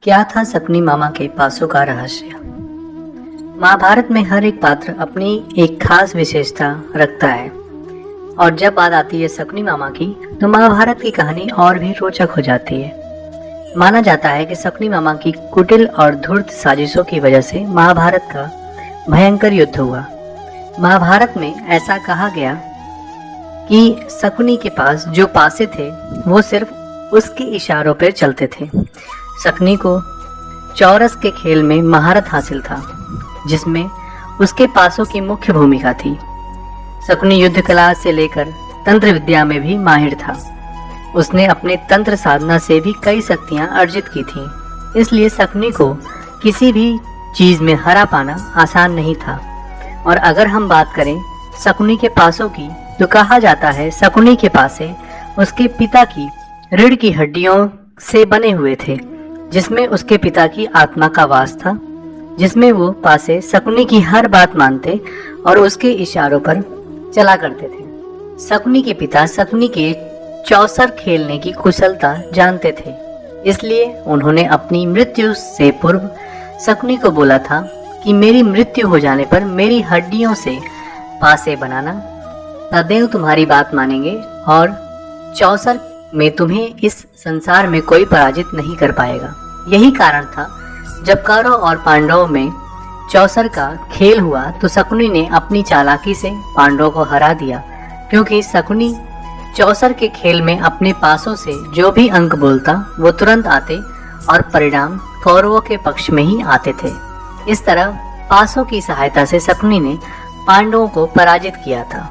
क्या था शकुनी मामा के पासों का रहस्य। महाभारत में हर एक पात्र अपनी एक खास विशेषता रखता है और जब बात आती है शकुनी मामा की तो महाभारत की कहानी और भी रोचक हो जाती है। माना जाता है कि शकुनी मामा की कुटिल और धूर्त साजिशों की वजह से महाभारत का भयंकर युद्ध हुआ। महाभारत में ऐसा कहा गया कि शकुनी के पास जो पासे थे वो सिर्फ उसके इशारों पर चलते थे। शकुनी को चौरस के खेल में महारत हासिल था जिसमें उसके पासों की मुख्य भूमिका थी। शकुनी युद्ध कला से लेकर तंत्र विद्या में भी माहिर था। उसने अपने तंत्र साधना से भी कई शक्तियां अर्जित की थीं। इसलिए शकुनी को किसी भी चीज में हरा पाना आसान नहीं था। और अगर हम बात करें शकुनी के पासों की तो कहा जाता है शकुनी के पासे उसके पिता की रीढ़ की हड्डियों से बने हुए थे, जिसमें उसके पिता की आत्मा का वास था, जिसमें वो पासे शकुनी की हर बात मानते और उसके इशारों पर चला करते थे। शकुनी के पिता शकुनी के चौसर खेलने की कुशलता जानते थे, इसलिए उन्होंने अपनी मृत्यु से पूर्व शकुनी को बोला था कि मेरी मृत्यु हो जाने पर मेरी हड्डियों से पासे बनाना, सदैव तुम्हारी बात मानेंगे और चौसर में तुम्हें इस संसार में कोई पराजित नहीं कर पाएगा। यही कारण था जब कौरव और पांडवों में चौसर का खेल हुआ तो शकुनी ने अपनी चालाकी से पांडवों को हरा दिया, क्योंकि शकुनी चौसर के खेल में अपने पासों से जो भी अंक बोलता वो तुरंत आते और परिणाम कौरवों के पक्ष में ही आते थे। इस तरह पासों की सहायता से शकुनी ने पांडवों को पराजित किया था।